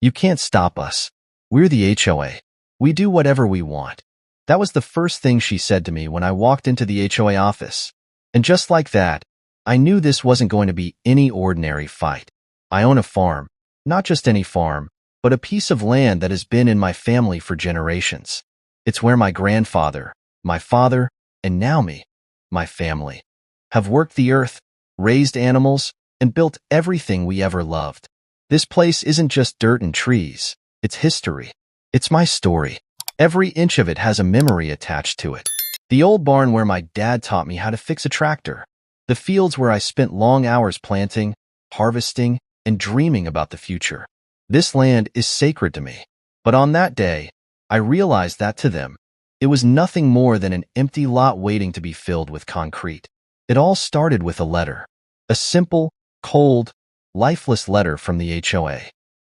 You can't stop us. We're the HOA. We do whatever we want. That was the first thing she said to me when I walked into the HOA office. And just like that, I knew this wasn't going to be any ordinary fight. I own a farm. Not just any farm, but a piece of land that has been in my family for generations. It's where my grandfather, my father, and now me, my family, have worked the earth, raised animals, and built everything we ever loved. This place isn't just dirt and trees. It's history. It's my story. Every inch of it has a memory attached to it. The old barn where my dad taught me how to fix a tractor. The fields where I spent long hours planting, harvesting, and dreaming about the future. This land is sacred to me. But on that day, I realized that to them, it was nothing more than an empty lot waiting to be filled with concrete. It all started with a letter. A simple, cold, lifeless letter from the HOA.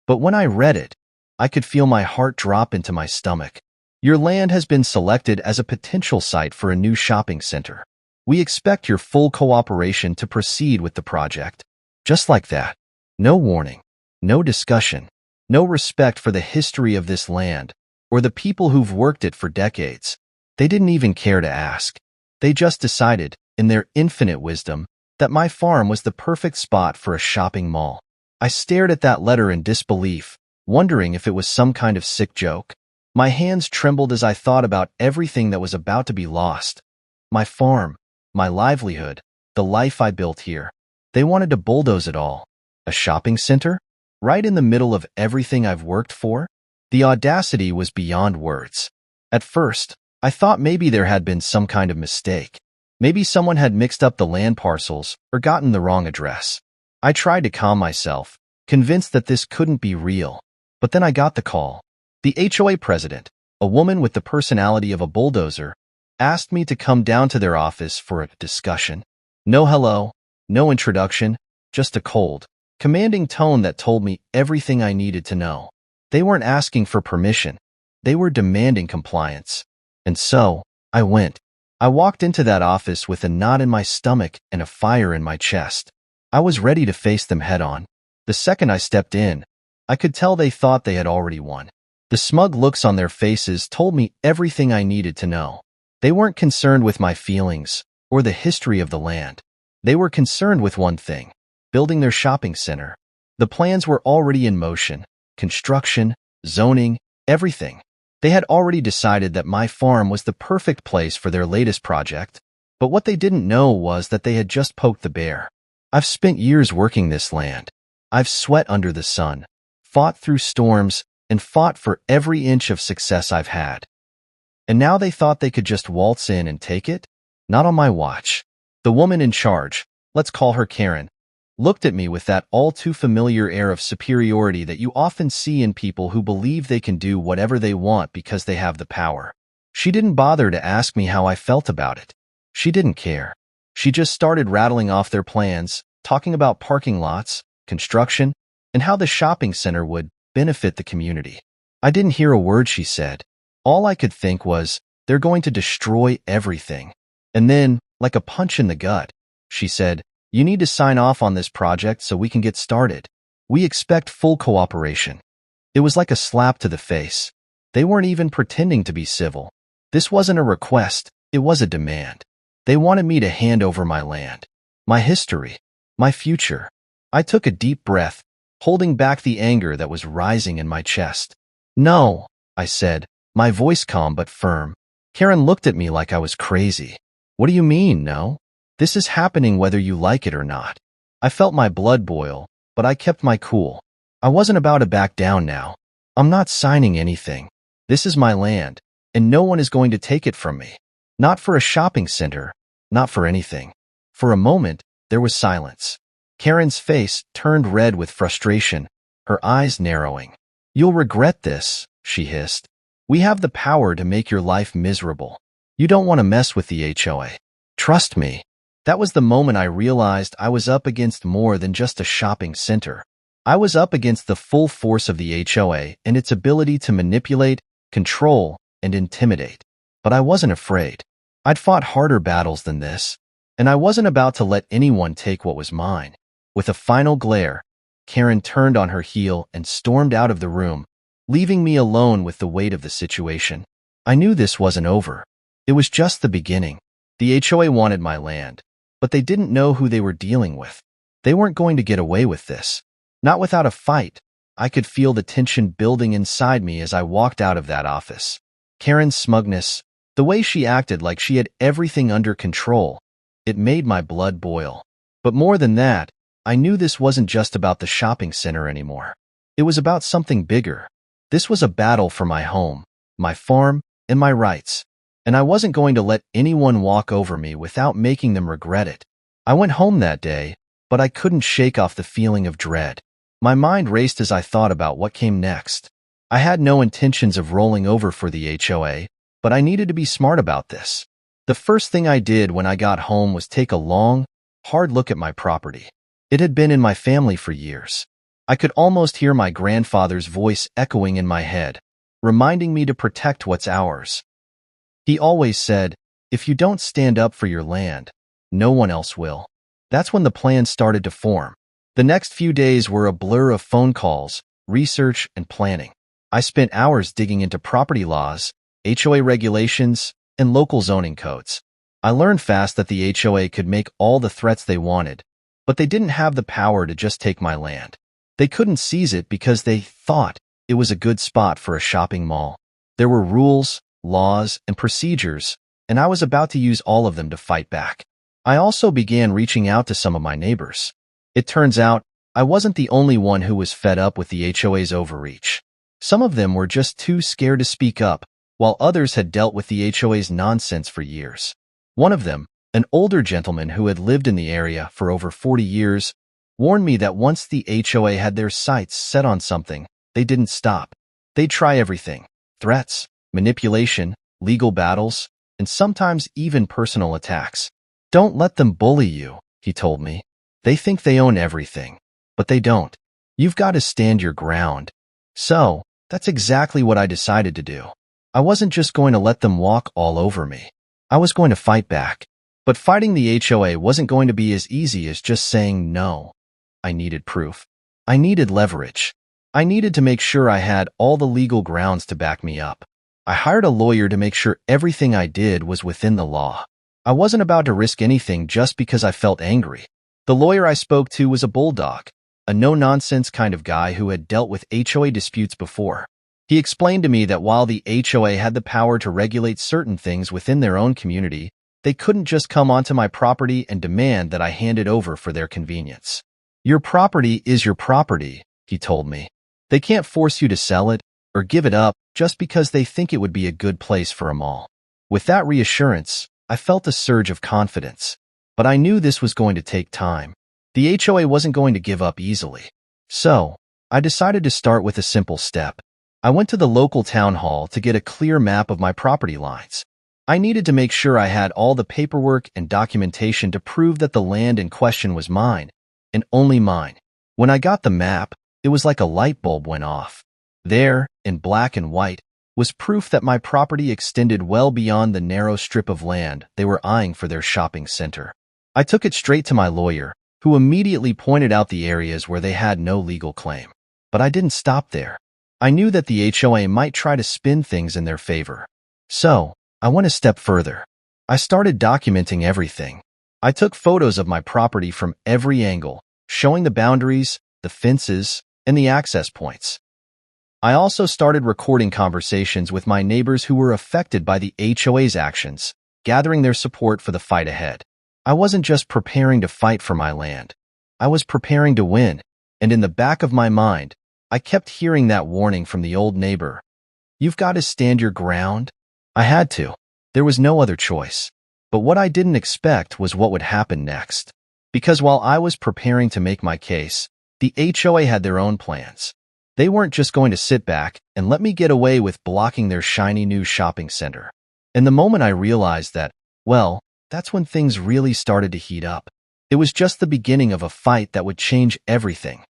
But when I read it, I could feel my heart drop into my stomach. Your land has been selected as a potential site for a new shopping center. We expect your full cooperation to proceed with the project. Just like that. No warning, no discussion, no respect for the history of this land or the people who've worked it for decades. They didn't even care to ask. They just decided, in their infinite wisdom, that my farm was the perfect spot for a shopping mall. I stared at that letter in disbelief, wondering if it was some kind of sick joke. My hands trembled as I thought about everything that was about to be lost. My farm, my livelihood, the life I built here. They wanted to bulldoze it all. A shopping center? Right in the middle of everything I've worked for? The audacity was beyond words. At first, I thought maybe there had been some kind of mistake. Maybe someone had mixed up the land parcels or gotten the wrong address. I tried to calm myself, convinced that this couldn't be real. But then I got the call. The HOA president, a woman with the personality of a bulldozer, asked me to come down to their office for a discussion. No hello, no introduction, just a cold, commanding tone that told me everything I needed to know. They weren't asking for permission. They were demanding compliance. And so, I went. I walked into that office with a knot in my stomach and a fire in my chest. I was ready to face them head-on. The second I stepped in, I could tell they thought they had already won. The smug looks on their faces told me everything I needed to know. They weren't concerned with my feelings or the history of the land. They were concerned with one thing: building their shopping center. The plans were already in motion. Construction, zoning, everything. They had already decided that my farm was the perfect place for their latest project. But what they didn't know was that they had just poked the bear. I've spent years working this land. I've sweat under the sun, fought through storms, and fought for every inch of success I've had. And now they thought they could just waltz in and take it? Not on my watch. The woman in charge, let's call her Karen, looked at me with that all-too-familiar air of superiority that you often see in people who believe they can do whatever they want because they have the power. She didn't bother to ask me how I felt about it. She didn't care. She just started rattling off their plans, talking about parking lots, construction, and how the shopping center would benefit the community. I didn't hear a word she said. All I could think was, they're going to destroy everything. And then, like a punch in the gut, she said, you need to sign off on this project so we can get started. We expect full cooperation. It was like a slap to the face. They weren't even pretending to be civil. This wasn't a request, it was a demand. They wanted me to hand over my land, my history, my future. I took a deep breath, holding back the anger that was rising in my chest. No, I said, my voice calm but firm. Karen looked at me like I was crazy. What do you mean, no? This is happening whether you like it or not. I felt my blood boil, but I kept my cool. I wasn't about to back down now. I'm not signing anything. This is my land, and no one is going to take it from me. Not for a shopping center, not for anything. For a moment, there was silence. Karen's face turned red with frustration, her eyes narrowing. You'll regret this, she hissed. We have the power to make your life miserable. You don't want to mess with the HOA. Trust me. That was the moment I realized I was up against more than just a shopping center. I was up against the full force of the HOA and its ability to manipulate, control, and intimidate. But I wasn't afraid. I'd fought harder battles than this, and I wasn't about to let anyone take what was mine. With a final glare, Karen turned on her heel and stormed out of the room, leaving me alone with the weight of the situation. I knew this wasn't over. It was just the beginning. The HOA wanted my land, but they didn't know who they were dealing with. They weren't going to get away with this. Not without a fight. I could feel the tension building inside me as I walked out of that office. Karen's smugness, the way she acted like she had everything under control, it made my blood boil. But more than that, I knew this wasn't just about the shopping center anymore. It was about something bigger. This was a battle for my home, my farm, and my rights. And I wasn't going to let anyone walk over me without making them regret it. I went home that day, but I couldn't shake off the feeling of dread. My mind raced as I thought about what came next. I had no intentions of rolling over for the HOA, but I needed to be smart about this. The first thing I did when I got home was take a long, hard look at my property. It had been in my family for years. I could almost hear my grandfather's voice echoing in my head, reminding me to protect what's ours. He always said, if you don't stand up for your land, no one else will. That's when the plan started to form. The next few days were a blur of phone calls, research, and planning. I spent hours digging into property laws, HOA regulations, and local zoning codes. I learned fast that the HOA could make all the threats they wanted, but they didn't have the power to just take my land. They couldn't seize it because they thought it was a good spot for a shopping mall. There were rules, laws, and procedures, and I was about to use all of them to fight back. I also began reaching out to some of my neighbors. It turns out, I wasn't the only one who was fed up with the HOA's overreach. Some of them were just too scared to speak up, while others had dealt with the HOA's nonsense for years. One of them, an older gentleman who had lived in the area for over 40 years, warned me that once the HOA had their sights set on something, they didn't stop. They'd try everything: threats, manipulation, legal battles, and sometimes even personal attacks. Don't let them bully you, he told me. They think they own everything, but they don't. You've got to stand your ground. So, that's exactly what I decided to do. I wasn't just going to let them walk all over me. I was going to fight back. But fighting the HOA wasn't going to be as easy as just saying no. I needed proof. I needed leverage. I needed to make sure I had all the legal grounds to back me up. I hired a lawyer to make sure everything I did was within the law. I wasn't about to risk anything just because I felt angry. The lawyer I spoke to was a bulldog, a no-nonsense kind of guy who had dealt with HOA disputes before. He explained to me that while the HOA had the power to regulate certain things within their own community, they couldn't just come onto my property and demand that I hand it over for their convenience. Your property is your property, he told me. They can't force you to sell it or give it up just because they think it would be a good place for a mall. With that reassurance, I felt a surge of confidence. But I knew this was going to take time. The HOA wasn't going to give up easily. So, I decided to start with a simple step. I went to the local town hall to get a clear map of my property lines. I needed to make sure I had all the paperwork and documentation to prove that the land in question was mine, and only mine. When I got the map, it was like a light bulb went off. There, in black and white, was proof that my property extended well beyond the narrow strip of land they were eyeing for their shopping center. I took it straight to my lawyer, who immediately pointed out the areas where they had no legal claim. But I didn't stop there. I knew that the HOA might try to spin things in their favor. So, I went a step further. I started documenting everything. I took photos of my property from every angle, showing the boundaries, the fences, and the access points. I also started recording conversations with my neighbors who were affected by the HOA's actions, gathering their support for the fight ahead. I wasn't just preparing to fight for my land. I was preparing to win, and in the back of my mind, I kept hearing that warning from the old neighbor. You've got to stand your ground. I had to. There was no other choice. But what I didn't expect was what would happen next. Because while I was preparing to make my case, the HOA had their own plans. They weren't just going to sit back and let me get away with blocking their shiny new shopping center. And the moment I realized that, well, that's when things really started to heat up. It was just the beginning of a fight that would change everything.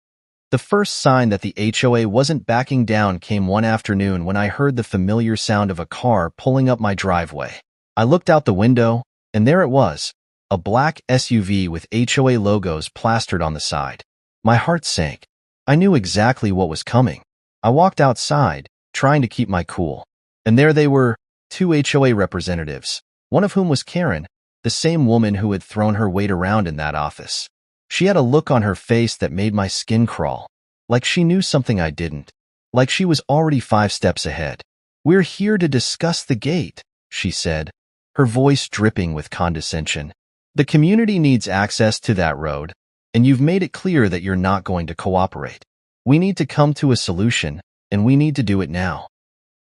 The first sign that the HOA wasn't backing down came one afternoon when I heard the familiar sound of a car pulling up my driveway. I looked out the window, and there it was, a black SUV with HOA logos plastered on the side. My heart sank. I knew exactly what was coming. I walked outside, trying to keep my cool. And there they were, two HOA representatives, one of whom was Karen, the same woman who had thrown her weight around in that office. She had a look on her face that made my skin crawl, like she knew something I didn't, like she was already 5 steps ahead. "We're here to discuss the gate," she said, her voice dripping with condescension. "The community needs access to that road, and you've made it clear that you're not going to cooperate. We need to come to a solution, and we need to do it now."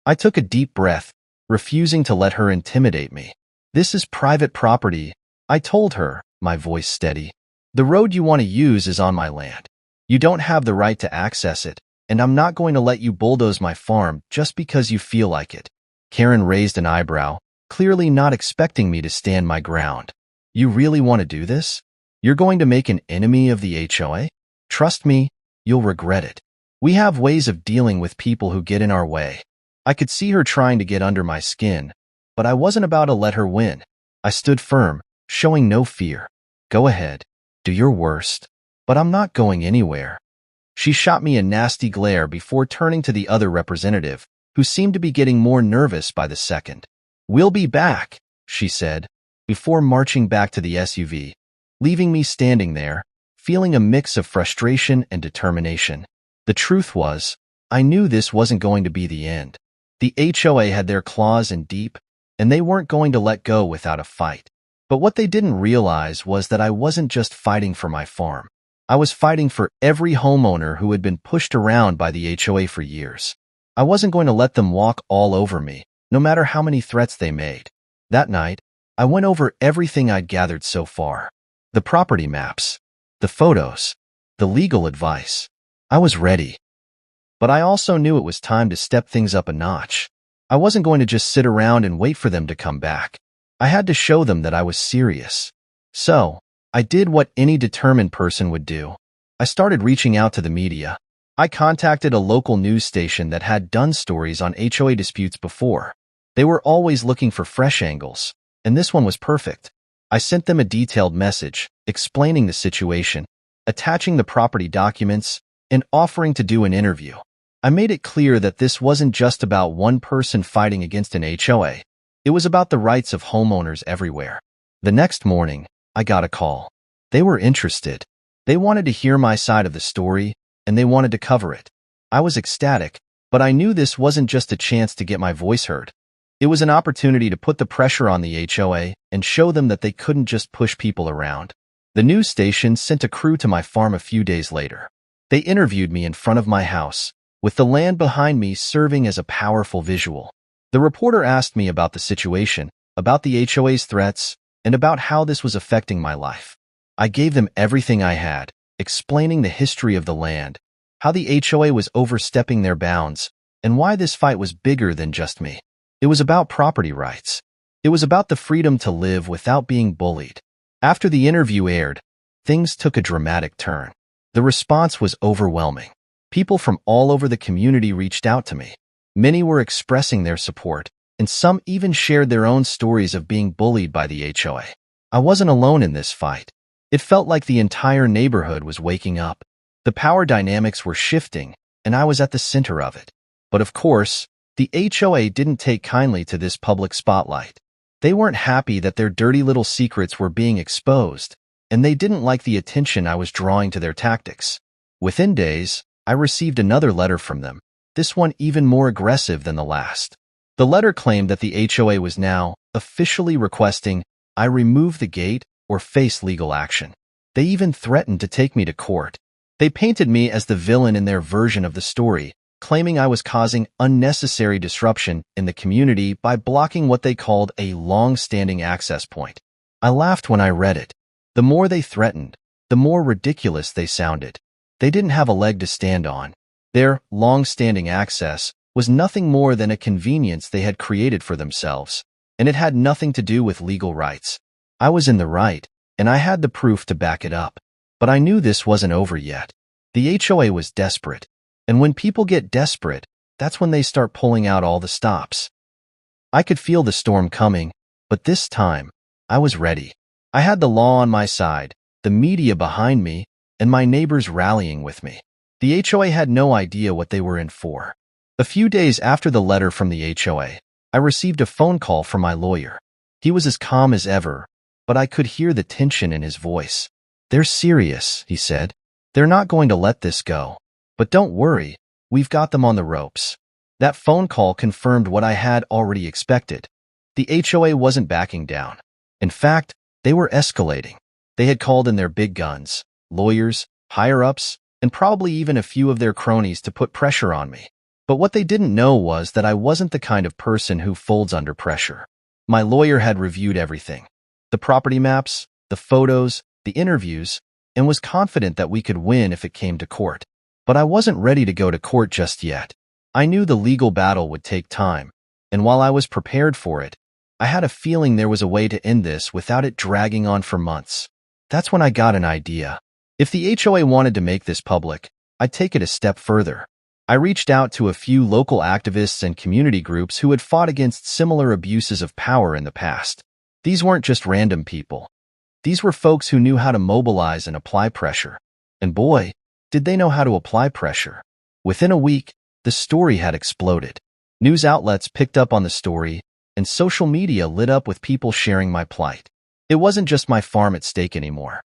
I took a deep breath, refusing to let her intimidate me. "This is private property," I told her, my voice steady. "The road you want to use is on my land. You don't have the right to access it, and I'm not going to let you bulldoze my farm just because you feel like it." Karen raised an eyebrow, clearly not expecting me to stand my ground. "You really want to do this? You're going to make an enemy of the HOA? Trust me, you'll regret it. We have ways of dealing with people who get in our way." I could see her trying to get under my skin, but I wasn't about to let her win. I stood firm, showing no fear. "Go ahead, do your worst, but I'm not going anywhere." She shot me a nasty glare before turning to the other representative, who seemed to be getting more nervous by the second. "We'll be back," she said, before marching back to the SUV, leaving me standing there, feeling a mix of frustration and determination. The truth was, I knew this wasn't going to be the end. The HOA had their claws in deep, and they weren't going to let go without a fight. But what they didn't realize was that I wasn't just fighting for my farm. I was fighting for every homeowner who had been pushed around by the HOA for years. I wasn't going to let them walk all over me, no matter how many threats they made. That night, I went over everything I'd gathered so far. The property maps, the photos, the legal advice. I was ready. But I also knew it was time to step things up a notch. I wasn't going to just sit around and wait for them to come back. I had to show them that I was serious. So, I did what any determined person would do. I started reaching out to the media. I contacted a local news station that had done stories on HOA disputes before. They were always looking for fresh angles, and this one was perfect. I sent them a detailed message, explaining the situation, attaching the property documents, and offering to do an interview. I made it clear that this wasn't just about one person fighting against an HOA. It was about the rights of homeowners everywhere. The next morning, I got a call. They were interested. They wanted to hear my side of the story, and they wanted to cover it. I was ecstatic, but I knew this wasn't just a chance to get my voice heard. It was an opportunity to put the pressure on the HOA and show them that they couldn't just push people around. The news station sent a crew to my farm a few days later. They interviewed me in front of my house, with the land behind me serving as a powerful visual. The reporter asked me about the situation, about the HOA's threats, and about how this was affecting my life. I gave them everything I had, explaining the history of the land, how the HOA was overstepping their bounds, and why this fight was bigger than just me. It was about property rights. It was about the freedom to live without being bullied. After the interview aired, things took a dramatic turn. The response was overwhelming. People from all over the community reached out to me. Many were expressing their support, and some even shared their own stories of being bullied by the HOA. I wasn't alone in this fight. It felt like the entire neighborhood was waking up. The power dynamics were shifting, and I was at the center of it. But of course, the HOA didn't take kindly to this public spotlight. They weren't happy that their dirty little secrets were being exposed, and they didn't like the attention I was drawing to their tactics. Within days, I received another letter from them, this one even more aggressive than the last. The letter claimed that the HOA was now officially requesting I remove the gate or face legal action. They even threatened to take me to court. They painted me as the villain in their version of the story, claiming I was causing unnecessary disruption in the community by blocking what they called a long-standing access point. I laughed when I read it. The more they threatened, the more ridiculous they sounded. They didn't have a leg to stand on. Their long-standing access was nothing more than a convenience they had created for themselves, and it had nothing to do with legal rights. I was in the right, and I had the proof to back it up. But I knew this wasn't over yet. The HOA was desperate, and when people get desperate, that's when they start pulling out all the stops. I could feel the storm coming, but this time, I was ready. I had the law on my side, the media behind me, and my neighbors rallying with me. The HOA had no idea what they were in for. A few days after the letter from the HOA, I received a phone call from my lawyer. He was as calm as ever, but I could hear the tension in his voice. "They're serious," he said. "They're not going to let this go. But don't worry, we've got them on the ropes." That phone call confirmed what I had already expected. The HOA wasn't backing down. In fact, they were escalating. They had called in their big guns, lawyers, higher-ups, and probably even a few of their cronies to put pressure on me. But what they didn't know was that I wasn't the kind of person who folds under pressure. My lawyer had reviewed everything. The property maps, the photos, the interviews, and was confident that we could win if it came to court. But I wasn't ready to go to court just yet. I knew the legal battle would take time, and while I was prepared for it, I had a feeling there was a way to end this without it dragging on for months. That's when I got an idea. If the HOA wanted to make this public, I'd take it a step further. I reached out to a few local activists and community groups who had fought against similar abuses of power in the past. These weren't just random people. These were folks who knew how to mobilize and apply pressure. And boy, did they know how to apply pressure. Within a week, the story had exploded. News outlets picked up on the story, and social media lit up with people sharing my plight. It wasn't just my farm at stake anymore.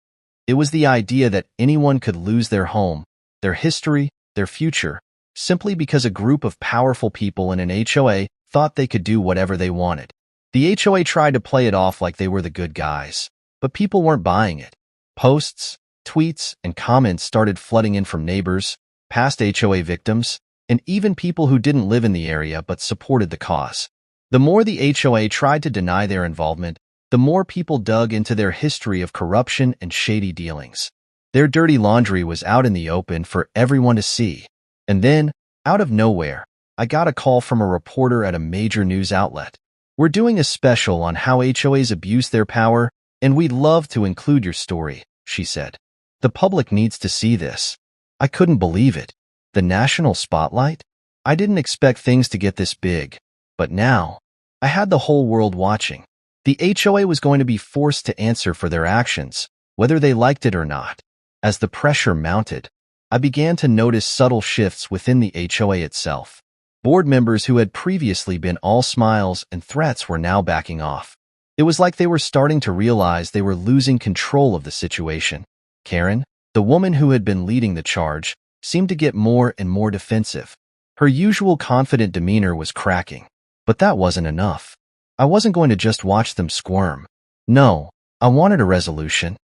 It was the idea that anyone could lose their home, their history, their future, simply because a group of powerful people in an HOA thought they could do whatever they wanted. The HOA tried to play it off like they were the good guys, but people weren't buying it. Posts, tweets, and comments started flooding in from neighbors, past HOA victims, and even people who didn't live in the area but supported the cause. The more the HOA tried to deny their involvement, the more people dug into their history of corruption and shady dealings. Their dirty laundry was out in the open for everyone to see. And then, out of nowhere, I got a call from a reporter at a major news outlet. "We're doing a special on how HOAs abuse their power, and we'd love to include your story," she said. "The public needs to see this." I couldn't believe it. The national spotlight? I didn't expect things to get this big. But now, I had the whole world watching. The HOA was going to be forced to answer for their actions, whether they liked it or not. As the pressure mounted, I began to notice subtle shifts within the HOA itself. Board members who had previously been all smiles and threats were now backing off. It was like they were starting to realize they were losing control of the situation. Karen, the woman who had been leading the charge, seemed to get more and more defensive. Her usual confident demeanor was cracking. But that wasn't enough. I wasn't going to just watch them squirm. No, I wanted a resolution.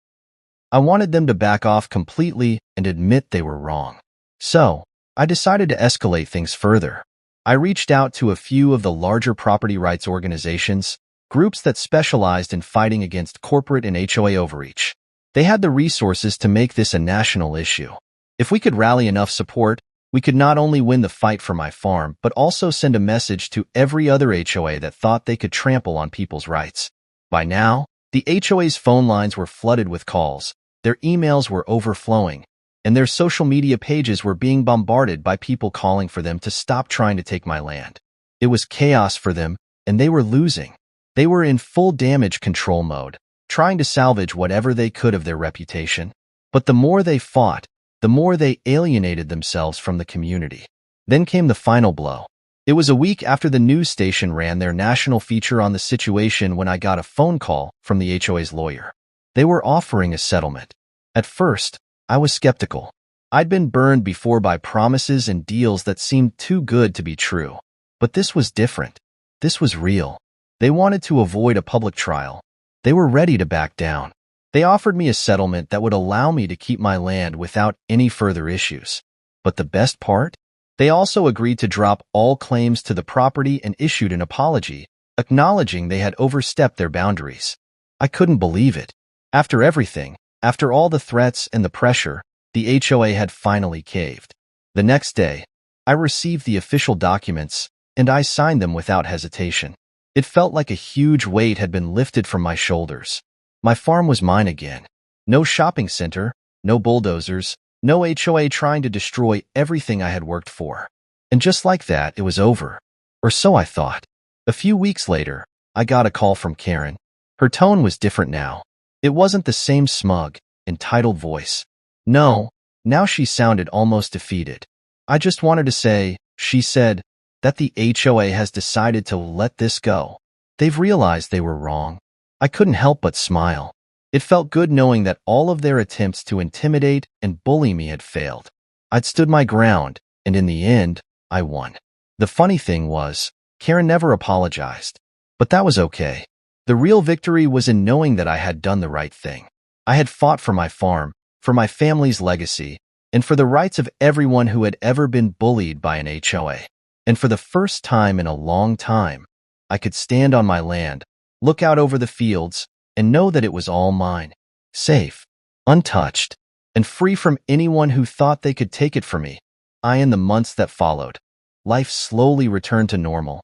I wanted them to back off completely and admit they were wrong. So, I decided to escalate things further. I reached out to a few of the larger property rights organizations, groups that specialized in fighting against corporate and HOA overreach. They had the resources to make this a national issue. If we could rally enough support, we could not only win the fight for my farm, but also send a message to every other HOA that thought they could trample on people's rights. By now, the HOA's phone lines were flooded with calls, their emails were overflowing, and their social media pages were being bombarded by people calling for them to stop trying to take my land. It was chaos for them, and they were losing. They were in full damage control mode, trying to salvage whatever they could of their reputation. But the more they fought, the more they alienated themselves from the community. Then came the final blow. It was a week after the news station ran their national feature on the situation when I got a phone call from the HOA's lawyer. They were offering a settlement. At first, I was skeptical. I'd been burned before by promises and deals that seemed too good to be true. But this was different. This was real. They wanted to avoid a public trial. They were ready to back down. They offered me a settlement that would allow me to keep my land without any further issues. But the best part? They also agreed to drop all claims to the property and issued an apology, acknowledging they had overstepped their boundaries. I couldn't believe it. After everything, after all the threats and the pressure, the HOA had finally caved. The next day, I received the official documents, and I signed them without hesitation. It felt like a huge weight had been lifted from my shoulders. My farm was mine again. No shopping center, no bulldozers, no HOA trying to destroy everything I had worked for. And just like that, it was over. Or so I thought. A few weeks later, I got a call from Karen. Her tone was different now. It wasn't the same smug, entitled voice. No, Now she sounded almost defeated. I just wanted to say, she said, that the HOA has decided to let this go. They've realized they were wrong. I couldn't help but smile. It felt good knowing that all of their attempts to intimidate and bully me had failed. I'd stood my ground, and in the end, I won. The funny thing was, Karen never apologized. But that was okay. The real victory was in knowing that I had done the right thing. I had fought for my farm, for my family's legacy, and for the rights of everyone who had ever been bullied by an HOA. And for the first time in a long time, I could stand on my land, look out over the fields, and know that it was all mine, safe, untouched, and free from anyone who thought they could take it from me. In the months that followed, life slowly returned to normal.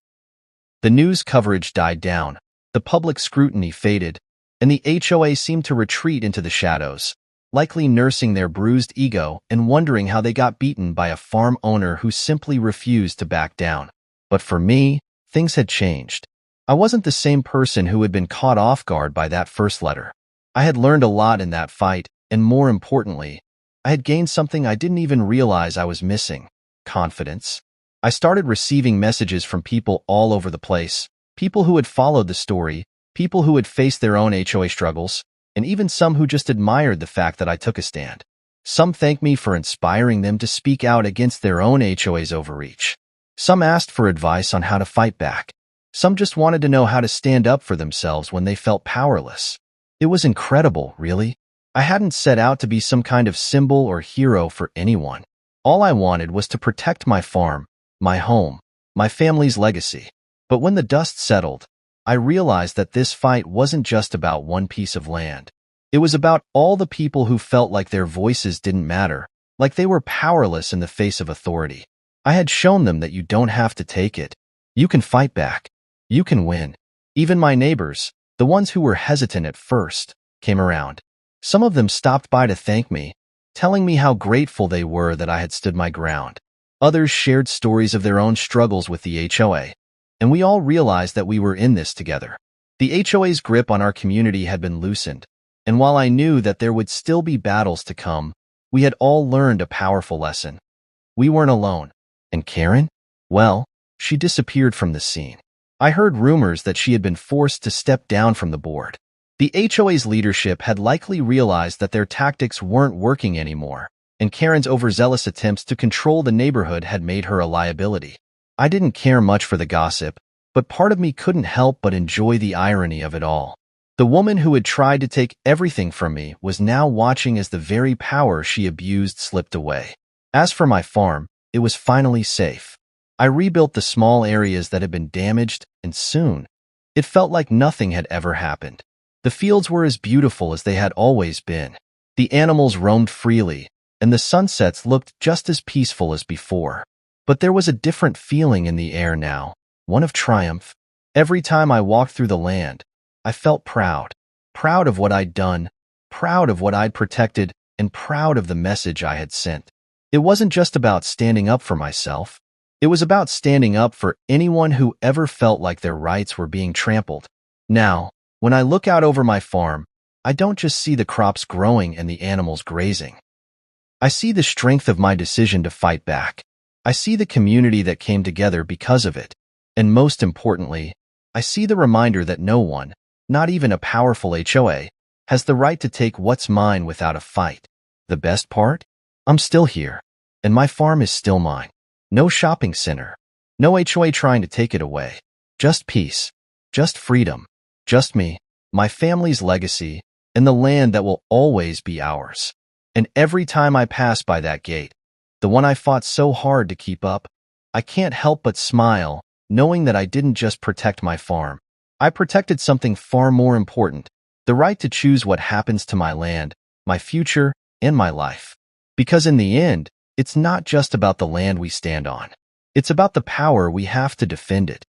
The news coverage died down, the public scrutiny faded, and the HOA seemed to retreat into the shadows, likely nursing their bruised ego and wondering how they got beaten by a farm owner who simply refused to back down. But for me, things had changed. I wasn't the same person who had been caught off guard by that first letter. I had learned a lot in that fight, and more importantly, I had gained something I didn't even realize I was missing: confidence. I started receiving messages from people all over the place, people who had followed the story, people who had faced their own HOA struggles, and even some who just admired the fact that I took a stand. Some thanked me for inspiring them to speak out against their own HOA's overreach. Some asked for advice on how to fight back. Some just wanted to know how to stand up for themselves when they felt powerless. It was incredible, really. I hadn't set out to be some kind of symbol or hero for anyone. All I wanted was to protect my farm, my home, my family's legacy. But when the dust settled, I realized that this fight wasn't just about one piece of land. It was about all the people who felt like their voices didn't matter, like they were powerless in the face of authority. I had shown them that you don't have to take it. You can fight back. You can win. Even my neighbors, the ones who were hesitant at first, came around. Some of them stopped by to thank me, telling me how grateful they were that I had stood my ground. Others shared stories of their own struggles with the HOA, and we all realized that we were in this together. The HOA's grip on our community had been loosened, and while I knew that there would still be battles to come, we had all learned a powerful lesson. We weren't alone. And Karen? Well, she disappeared from the scene. I heard rumors that she had been forced to step down from the board. The HOA's leadership had likely realized that their tactics weren't working anymore, and Karen's overzealous attempts to control the neighborhood had made her a liability. I didn't care much for the gossip, but part of me couldn't help but enjoy the irony of it all. The woman who had tried to take everything from me was now watching as the very power she abused slipped away. As for my farm, it was finally safe. I rebuilt the small areas that had been damaged, and soon, it felt like nothing had ever happened. The fields were as beautiful as they had always been. The animals roamed freely, and the sunsets looked just as peaceful as before. But there was a different feeling in the air now, one of triumph. Every time I walked through the land, I felt proud. Proud of what I'd done, proud of what I'd protected, and proud of the message I had sent. It wasn't just about standing up for myself. It was about standing up for anyone who ever felt like their rights were being trampled. Now, when I look out over my farm, I don't just see the crops growing and the animals grazing. I see the strength of my decision to fight back. I see the community that came together because of it. And most importantly, I see the reminder that no one, not even a powerful HOA, has the right to take what's mine without a fight. The best part? I'm still here, and my farm is still mine. No shopping center. No HOA trying to take it away. Just peace. Just freedom. Just me, my family's legacy, and the land that will always be ours. And every time I pass by that gate, the one I fought so hard to keep up, I can't help but smile, knowing that I didn't just protect my farm. I protected something far more important, the right to choose what happens to my land, my future, and my life. Because in the end, it's not just about the land we stand on. It's about the power we have to defend it.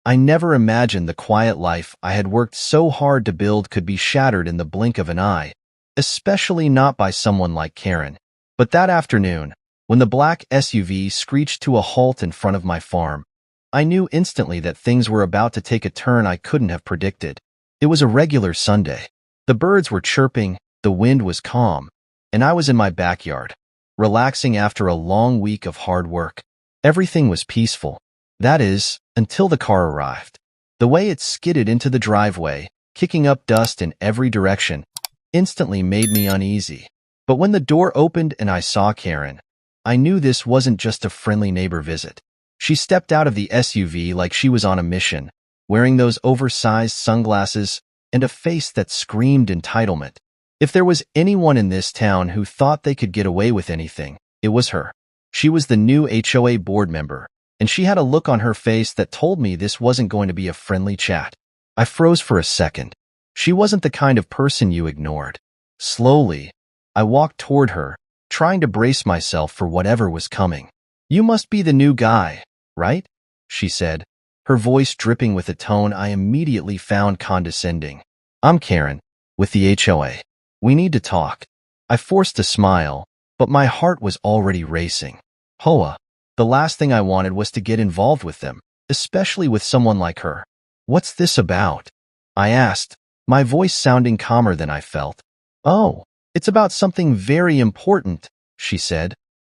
I never imagined the quiet life I had worked so hard to build could be shattered in the blink of an eye, especially not by someone like Karen. But that afternoon, when the black SUV screeched to a halt in front of my farm, I knew instantly that things were about to take a turn I couldn't have predicted. It was a regular Sunday. The birds were chirping, the wind was calm, and I was in my backyard. relaxing after a long week of hard work. Everything was peaceful. That is, until the car arrived. The way it skidded into the driveway, kicking up dust in every direction, instantly made me uneasy. But when the door opened and I saw Karen, I knew this wasn't just a friendly neighbor visit. She stepped out of the SUV like she was on a mission, wearing those oversized sunglasses and a face that screamed entitlement. If there was anyone in this town who thought they could get away with anything, it was her. She was the new HOA board member, and she had a look on her face that told me this wasn't going to be a friendly chat. I froze for a second. She wasn't the kind of person you ignored. Slowly, I walked toward her, trying to brace myself for whatever was coming. "You must be the new guy, right?" she said, her voice dripping with a tone I immediately found condescending. "I'm Karen, with the HOA. We need to talk." I forced a smile, but my heart was already racing. HOA. The last thing I wanted was to get involved with them, especially with someone like her. "What's this about?" I asked, my voice sounding calmer than I felt. "Oh, it's about something very important," she said,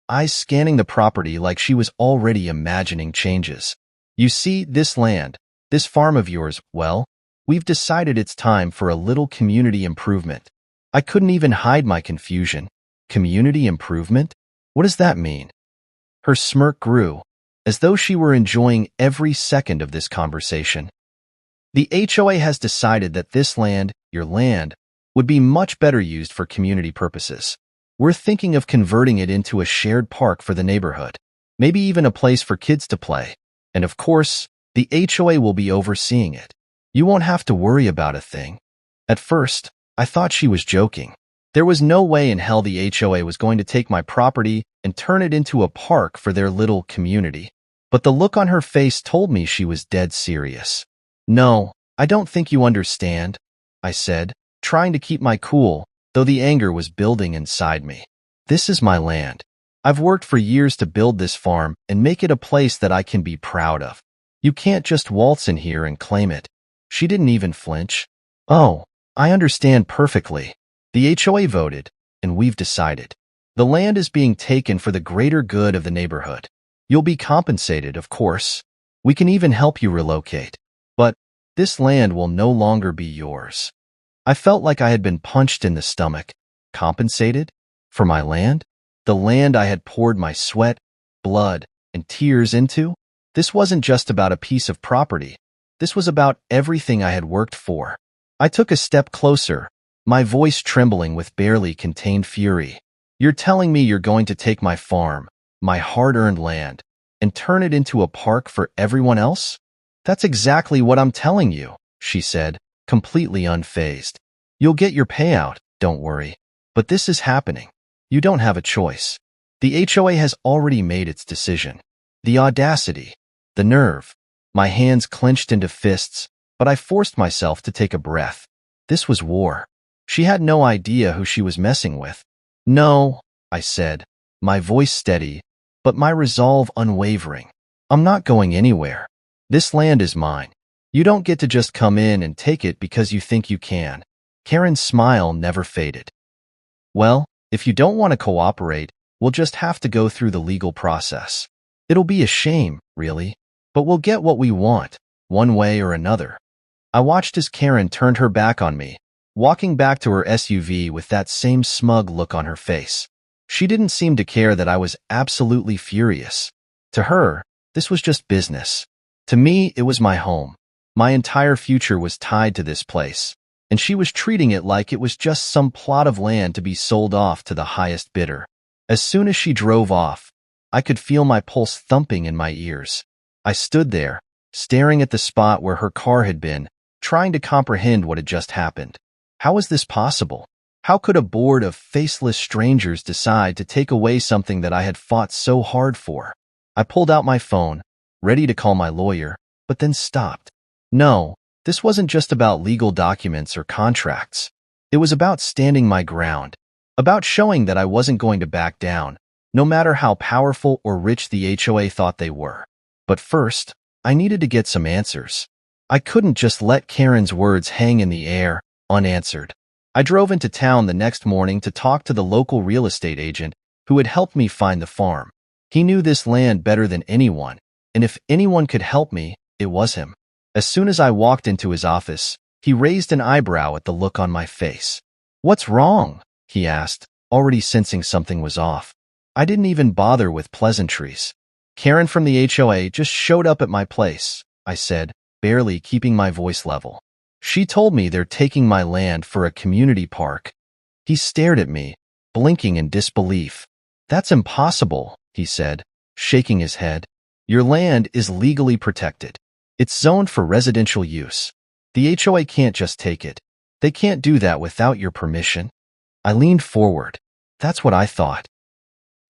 eyes scanning the property like she was already imagining changes. "You see, this land, this farm of yours, well, we've decided it's time for a little community improvement." I couldn't even hide my confusion. Community improvement? What does that mean? Her smirk grew, as though she were enjoying every second of this conversation. "The HOA has decided that this land, your land, would be much better used for community purposes. We're thinking of converting it into a shared park for the neighborhood, maybe even a place for kids to play. And of course, the HOA will be overseeing it. You won't have to worry about a thing." At first, I thought she was joking. There was no way in hell the HOA was going to take my property and turn it into a park for their little community. But the look on her face told me she was dead serious. "No, I don't think you understand," I said, trying to keep my cool, though the anger was building inside me. "This is my land. I've worked for years to build this farm and make it a place that I can be proud of. You can't just waltz in here and claim it." She didn't even flinch. "Oh, I understand perfectly. The HOA voted, and we've decided. The land is being taken for the greater good of the neighborhood. You'll be compensated, of course. We can even help you relocate. But this land will no longer be yours." I felt like I had been punched in the stomach. Compensated? For my land? The land I had poured my sweat, blood, and tears into? This wasn't just about a piece of property. This was about everything I had worked for. I took a step closer, my voice trembling with barely contained fury. "You're telling me you're going to take my farm, my hard-earned land, and turn it into a park for everyone else?" "That's exactly what I'm telling you," she said, completely unfazed. "You'll get your payout, don't worry. But this is happening. You don't have a choice. The HOA has already made its decision." The audacity, the nerve. My hands clenched into fists, but I forced myself to take a breath. This was war. She had no idea who she was messing with. "No," I said, my voice steady, but my resolve unwavering. "I'm not going anywhere. This land is mine. You don't get to just come in and take it because you think you can." Karen's smile never faded. "Well, if you don't want to cooperate, we'll just have to go through the legal process. It'll be a shame, really, but we'll get what we want, one way or another." I watched as Karen turned her back on me, walking back to her SUV with that same smug look on her face. She didn't seem to care that I was absolutely furious. To her, this was just business. To me, it was my home. My entire future was tied to this place, and she was treating it like it was just some plot of land to be sold off to the highest bidder. As soon as she drove off, I could feel my pulse thumping in my ears. I stood there, staring at the spot where her car had been, trying to comprehend what had just happened. How was this possible? How could a board of faceless strangers decide to take away something that I had fought so hard for? I pulled out my phone, ready to call my lawyer, but then stopped. No, this wasn't just about legal documents or contracts. It was about standing my ground, about showing that I wasn't going to back down, no matter how powerful or rich the HOA thought they were. But first, I needed to get some answers. I couldn't just let Karen's words hang in the air, unanswered. I drove into town the next morning to talk to the local real estate agent who had helped me find the farm. He knew this land better than anyone, and if anyone could help me, it was him. As soon as I walked into his office, he raised an eyebrow at the look on my face. "What's wrong?" he asked, already sensing something was off. I didn't even bother with pleasantries. "Karen from the HOA just showed up at my place," I said, barely keeping my voice level. "She told me they're taking my land for a community park." He stared at me, blinking in disbelief. "That's impossible," he said, shaking his head. "Your land is legally protected. It's zoned for residential use. The HOA can't just take it. They can't do that without your permission." I leaned forward. That's what I thought.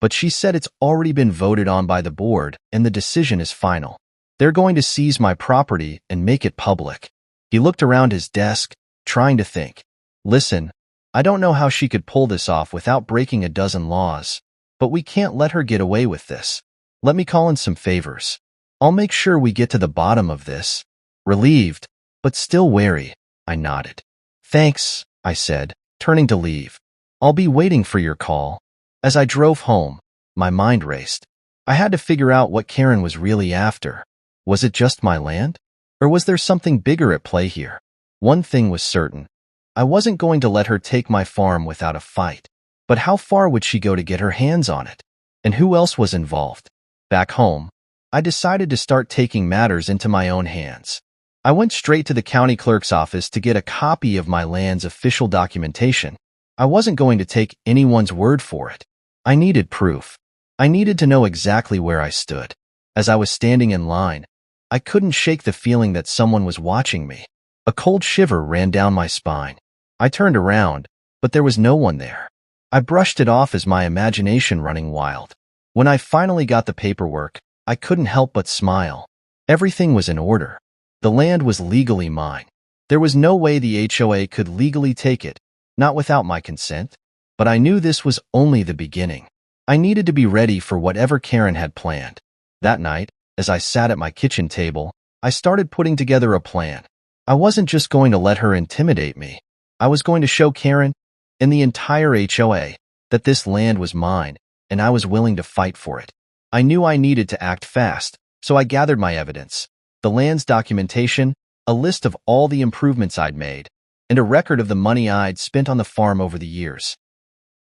"But she said it's already been voted on by the board and the decision is final. They're going to seize my property and make it public." He looked around his desk, trying to think. "Listen, I don't know how she could pull this off without breaking a dozen laws, but we can't let her get away with this. Let me call in some favors. I'll make sure we get to the bottom of this." Relieved, but still wary, I nodded. "Thanks," I said, turning to leave. "I'll be waiting for your call." As I drove home, my mind raced. I had to figure out what Karen was really after. Was it just my land? Or was there something bigger at play here? One thing was certain. I wasn't going to let her take my farm without a fight. But how far would she go to get her hands on it? And who else was involved? Back home, I decided to start taking matters into my own hands. I went straight to the county clerk's office to get a copy of my land's official documentation. I wasn't going to take anyone's word for it. I needed proof. I needed to know exactly where I stood. As I was standing in line, I couldn't shake the feeling that someone was watching me. A cold shiver ran down my spine. I turned around, but there was no one there. I brushed it off as my imagination running wild. When I finally got the paperwork, I couldn't help but smile. Everything was in order. The land was legally mine. There was no way the HOA could legally take it, not without my consent. But I knew this was only the beginning. I needed to be ready for whatever Karen had planned. That night, as I sat at my kitchen table, I started putting together a plan. I wasn't just going to let her intimidate me. I was going to show Karen and the entire HOA that this land was mine, and I was willing to fight for it. I knew I needed to act fast, so I gathered my evidence. The land's documentation, a list of all the improvements I'd made, and a record of the money I'd spent on the farm over the years.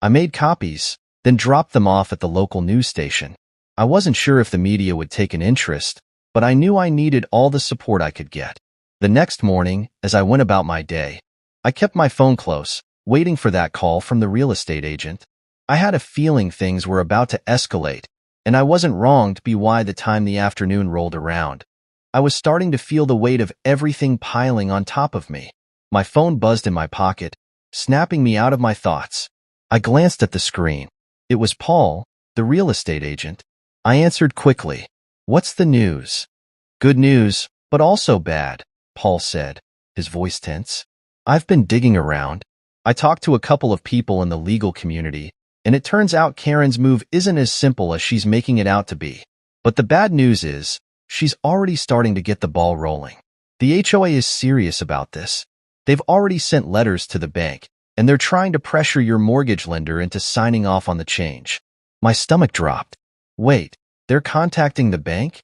I made copies, then dropped them off at the local news station. I wasn't sure if the media would take an interest, but I knew I needed all the support I could get. The next morning, as I went about my day, I kept my phone close, waiting for that call from the real estate agent. I had a feeling things were about to escalate, and I wasn't wrong to be by the time the afternoon rolled around. I was starting to feel the weight of everything piling on top of me. My phone buzzed in my pocket, snapping me out of my thoughts. I glanced at the screen. It was Paul, the real estate agent. I answered quickly. "What's the news?" "Good news, but also bad," Paul said, his voice tense. "I've been digging around. I talked to a couple of people in the legal community, and it turns out Karen's move isn't as simple as she's making it out to be. But the bad news is, she's already starting to get the ball rolling. The HOA is serious about this. They've already sent letters to the bank, and they're trying to pressure your mortgage lender into signing off on the change." My stomach dropped. Wait, they're contacting the bank?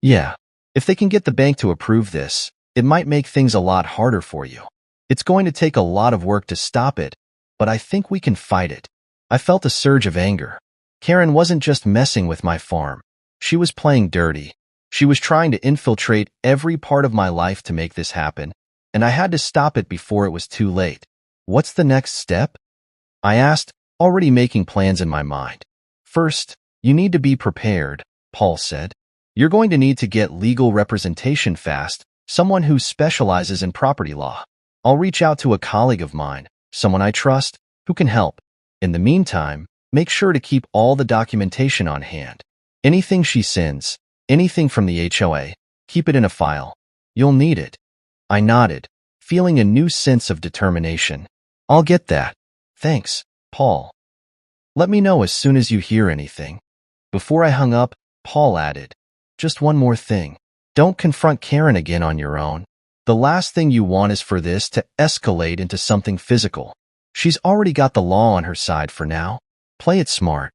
Yeah. If they can get the bank to approve this, it might make things a lot harder for you. It's going to take a lot of work to stop it, but I think we can fight it. I felt a surge of anger. Karen wasn't just messing with my farm. She was playing dirty. She was trying to infiltrate every part of my life to make this happen, and I had to stop it before it was too late. "What's the next step?" I asked, already making plans in my mind. "First, you need to be prepared," Paul said. "You're going to need to get legal representation fast, someone who specializes in property law. I'll reach out to a colleague of mine, someone I trust, who can help. In the meantime, make sure to keep all the documentation on hand. Anything she sends, anything from the HOA, keep it in a file. You'll need it." I nodded, feeling a new sense of determination. "I'll get that. Thanks, Paul. Let me know as soon as you hear anything." Before I hung up, Paul added, "Just one more thing. Don't confront Karen again on your own. The last thing you want is for this to escalate into something physical. She's already got the law on her side for now. Play it smart.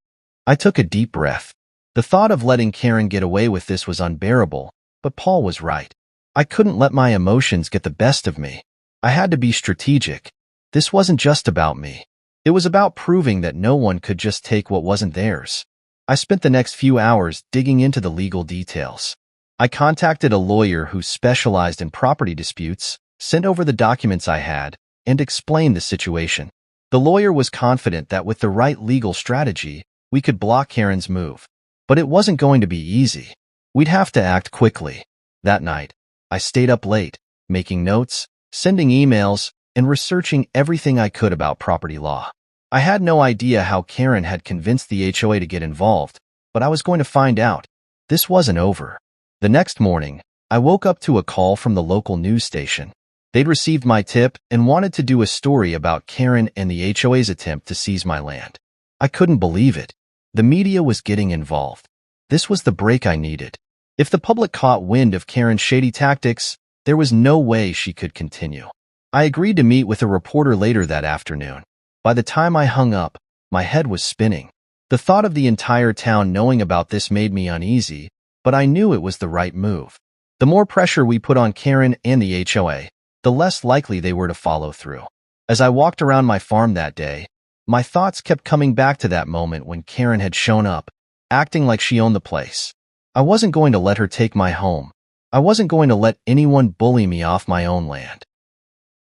I took a deep breath. The thought of letting Karen get away with this was unbearable, but Paul was right. I couldn't let my emotions get the best of me. I had to be strategic. This wasn't just about me. It was about proving that no one could just take what wasn't theirs. I spent the next few hours digging into the legal details. I contacted a lawyer who specialized in property disputes, sent over the documents I had, and explained the situation. The lawyer was confident that with the right legal strategy, we could block Karen's move. But it wasn't going to be easy. We'd have to act quickly. That night, I stayed up late, making notes, sending emails, and researching everything I could about property law. I had no idea how Karen had convinced the HOA to get involved, but I was going to find out. This wasn't over. The next morning, I woke up to a call from the local news station. They'd received my tip and wanted to do a story about Karen and the HOA's attempt to seize my land. I couldn't believe it. The media was getting involved. This was the break I needed. If the public caught wind of Karen's shady tactics, there was no way she could continue. I agreed to meet with a reporter later that afternoon. By the time I hung up, my head was spinning. The thought of the entire town knowing about this made me uneasy, but I knew it was the right move. The more pressure we put on Karen and the HOA, the less likely they were to follow through. As I walked around my farm that day, my thoughts kept coming back to that moment when Karen had shown up, acting like she owned the place. I wasn't going to let her take my home. I wasn't going to let anyone bully me off my own land.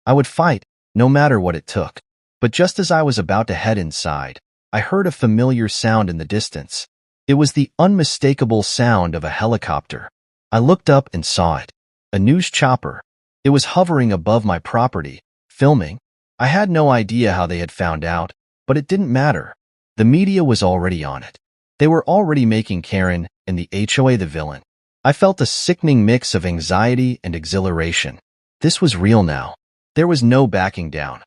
I would fight, no matter what it took. But just as I was about to head inside, I heard a familiar sound in the distance. It was the unmistakable sound of a helicopter. I looked up and saw it. A news chopper. It was hovering above my property, filming. I had no idea how they had found out, but it didn't matter. The media was already on it. They were already making Karen and the HOA the villain. I felt a sickening mix of anxiety and exhilaration. This was real now. There was no backing down.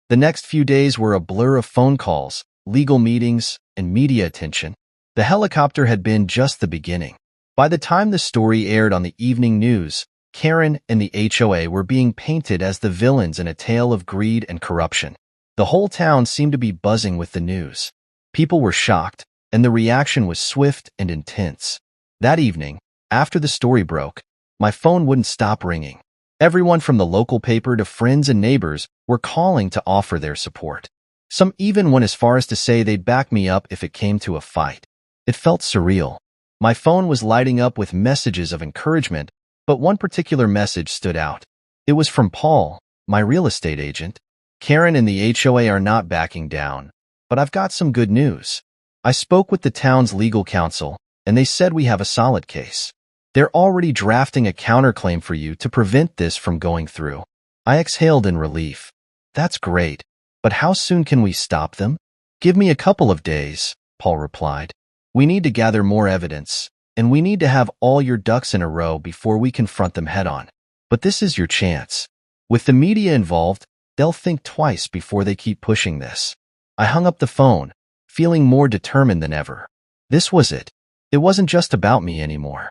The next few days were a blur of phone calls, legal meetings, and media attention. The helicopter had been just the beginning. By the time the story aired on the evening news, Karen and the HOA were being painted as the villains in a tale of greed and corruption. The whole town seemed to be buzzing with the news. People were shocked, and the reaction was swift and intense. That evening, after the story broke, my phone wouldn't stop ringing. Everyone from the local paper to friends and neighbors were calling to offer their support. Some even went as far as to say they'd back me up if it came to a fight. It felt surreal. My phone was lighting up with messages of encouragement, but one particular message stood out. It was from Paul, my real estate agent. Karen and the HOA are not backing down, but I've got some good news. I spoke with the town's legal counsel, and they said we have a solid case. They're already drafting a counterclaim for you to prevent this from going through. I exhaled in relief. That's great, but how soon can we stop them? Give me a couple of days, Paul replied. We need to gather more evidence, and we need to have all your ducks in a row before we confront them head-on. But this is your chance. With the media involved, they'll think twice before they keep pushing this. I hung up the phone, feeling more determined than ever. This was it. It wasn't just about me anymore.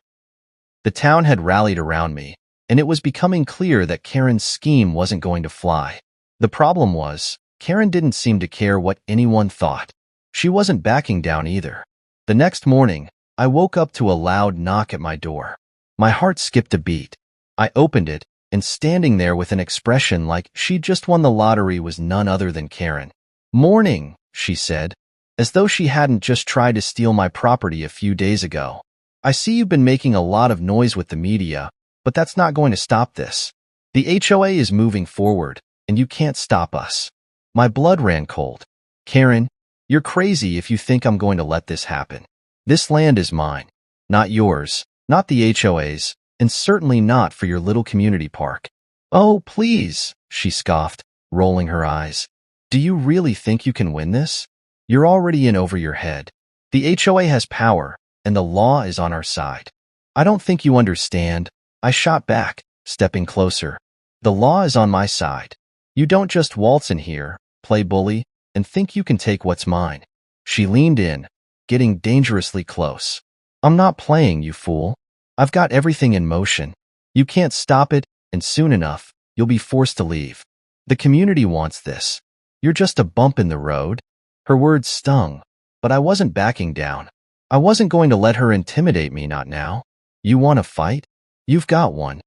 The town had rallied around me, and it was becoming clear that Karen's scheme wasn't going to fly. The problem was, Karen didn't seem to care what anyone thought. She wasn't backing down either. The next morning, I woke up to a loud knock at my door. My heart skipped a beat. I opened it, and standing there with an expression like she'd just won the lottery was none other than Karen. "Morning," she said, as though she hadn't just tried to steal my property a few days ago. "I see you've been making a lot of noise with the media, but that's not going to stop this. The HOA is moving forward, and you can't stop us." My blood ran cold. "Karen, you're crazy if you think I'm going to let this happen. This land is mine, not yours, not the HOA's, and certainly not for your little community park." "Oh, please," she scoffed, rolling her eyes. "Do you really think you can win this? You're already in over your head. The HOA has power, and the law is on our side." "I don't think you understand," I shot back, stepping closer. "The law is on my side. You don't just waltz in here, play bully, and think you can take what's mine." She leaned in, getting dangerously close. "I'm not playing, you fool. I've got everything in motion. You can't stop it, and soon enough, you'll be forced to leave. The community wants this. You're just a bump in the road." Her words stung. but I wasn't backing down. I wasn't going to let her intimidate me, not now. You want to fight? You've got one.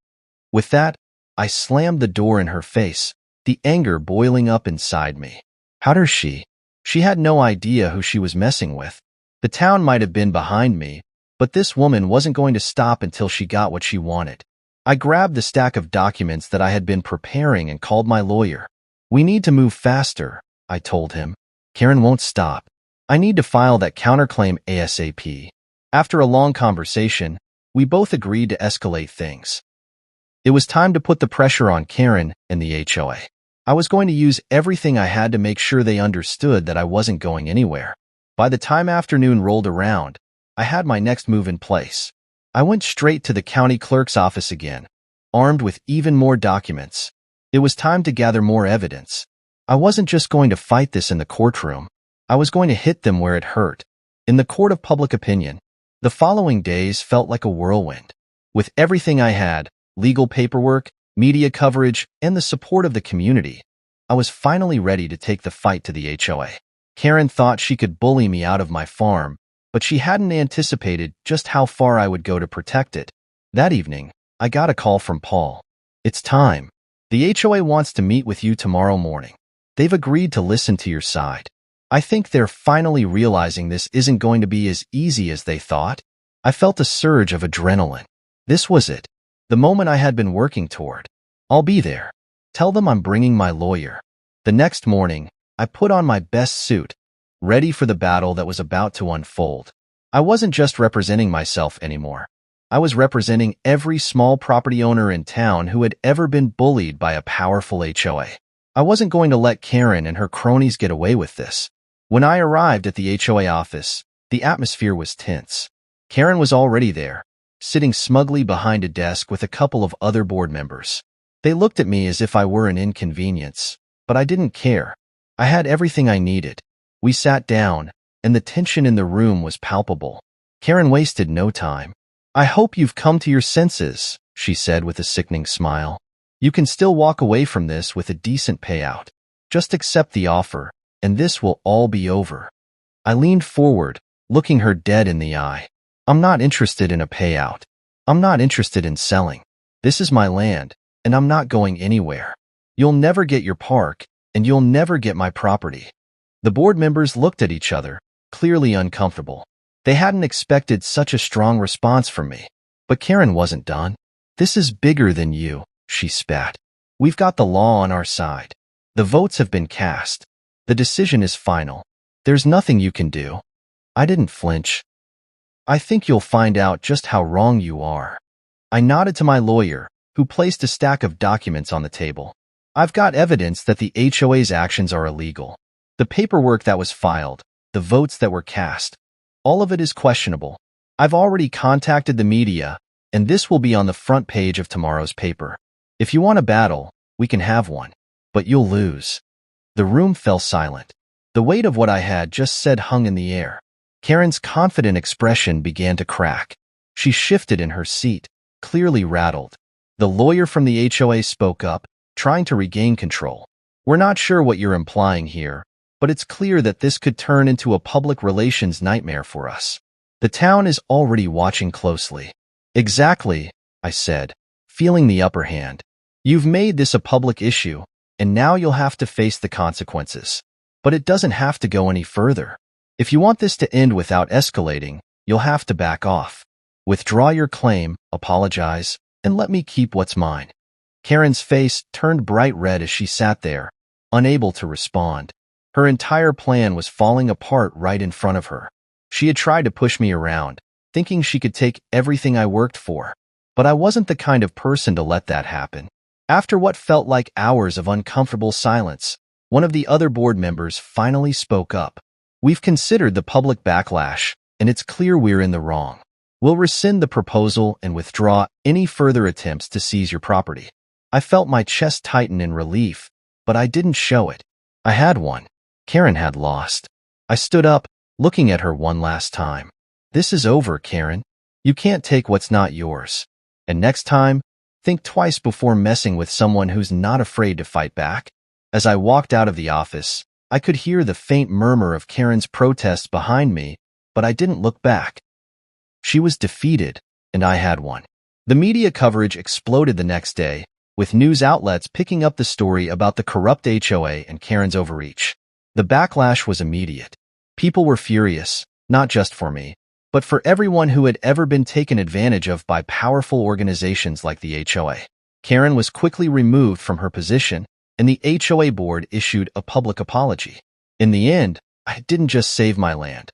With that, I slammed the door in her face, the anger boiling up inside me. How dare she? She had no idea who she was messing with. The town might have been behind me, but this woman wasn't going to stop until she got what she wanted. I grabbed the stack of documents that I had been preparing and called my lawyer. We need to move faster, I told him. Karen won't stop. I need to file that counterclaim ASAP. After a long conversation, we both agreed to escalate things. It was time to put the pressure on Karen and the HOA. I was going to use everything I had to make sure they understood that I wasn't going anywhere. By the time afternoon rolled around, I had my next move in place. I went straight to the county clerk's office again, armed with even more documents. It was time to gather more evidence. I wasn't just going to fight this in the courtroom. I was going to hit them where it hurt, in the court of public opinion. The following days felt like a whirlwind. With everything I had, legal paperwork, media coverage, and the support of the community, I was finally ready to take the fight to the HOA. Karen thought she could bully me out of my farm, but she hadn't anticipated just how far I would go to protect it. That evening, I got a call from Paul. It's time. The HOA wants to meet with you tomorrow morning. They've agreed to listen to your side. I think they're finally realizing this isn't going to be as easy as they thought. I felt a surge of adrenaline. This was it. The moment I had been working toward. I'll be there. Tell them I'm bringing my lawyer. The next morning, I put on my best suit, ready for the battle that was about to unfold. I wasn't just representing myself anymore. I was representing every small property owner in town who had ever been bullied by a powerful HOA. I wasn't going to let Karen and her cronies get away with this. When I arrived at the HOA office, the atmosphere was tense. Karen was already there, sitting smugly behind a desk with a couple of other board members. They looked at me as if I were an inconvenience, but I didn't care. I had everything I needed. We sat down, and the tension in the room was palpable. Karen wasted no time. I hope you've come to your senses, she said with a sickening smile. You can still walk away from this with a decent payout. Just accept the offer, and this will all be over. I leaned forward, looking her dead in the eye. I'm not interested in a payout. I'm not interested in selling. This is my land, and I'm not going anywhere. You'll never get your park, and you'll never get my property. The board members looked at each other, clearly uncomfortable. They hadn't expected such a strong response from me. But Karen wasn't done. This is bigger than you, she spat. We've got the law on our side. The votes have been cast. The decision is final. There's nothing you can do. I didn't flinch. I think you'll find out just how wrong you are. I nodded to my lawyer, who placed a stack of documents on the table. I've got evidence that the HOA's actions are illegal. The paperwork that was filed, the votes that were cast, all of it is questionable. I've already contacted the media, and this will be on the front page of tomorrow's paper. If you want a battle, we can have one, but you'll lose. The room fell silent. The weight of what I had just said hung in the air. Karen's confident expression began to crack. She shifted in her seat, clearly rattled. The lawyer from the HOA spoke up, trying to regain control. We're not sure what you're implying here, but it's clear that this could turn into a public relations nightmare for us. The town is already watching closely. Exactly, I said, feeling the upper hand. You've made this a public issue, and now you'll have to face the consequences. But it doesn't have to go any further. If you want this to end without escalating, you'll have to back off. Withdraw your claim, apologize, and let me keep what's mine. Karen's face turned bright red as she sat there, unable to respond. Her entire plan was falling apart right in front of her. She had tried to push me around, thinking she could take everything I worked for. But I wasn't the kind of person to let that happen. After what felt like hours of uncomfortable silence, one of the other board members finally spoke up. We've considered the public backlash, and it's clear we're in the wrong. We'll rescind the proposal and withdraw any further attempts to seize your property. I felt my chest tighten in relief, but I didn't show it. I had won. Karen had lost. I stood up, looking at her one last time. This is over, Karen. You can't take what's not yours. And next time, think twice before messing with someone who's not afraid to fight back. As I walked out of the office, I could hear the faint murmur of Karen's protests behind me, but I didn't look back. She was defeated, and I had won. The media coverage exploded the next day, with news outlets picking up the story about the corrupt HOA and Karen's overreach. The backlash was immediate. People were furious, not just for me, but for everyone who had ever been taken advantage of by powerful organizations like the HOA. Karen was quickly removed from her position, and the HOA board issued a public apology. In the end, I didn't just save my land.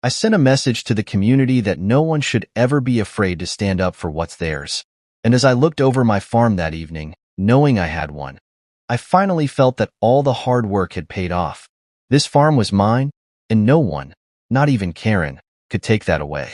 I sent a message to the community that no one should ever be afraid to stand up for what's theirs. And as I looked over my farm that evening, knowing I had won, I finally felt that all the hard work had paid off. This farm was mine, and no one, not even Karen, could take that away.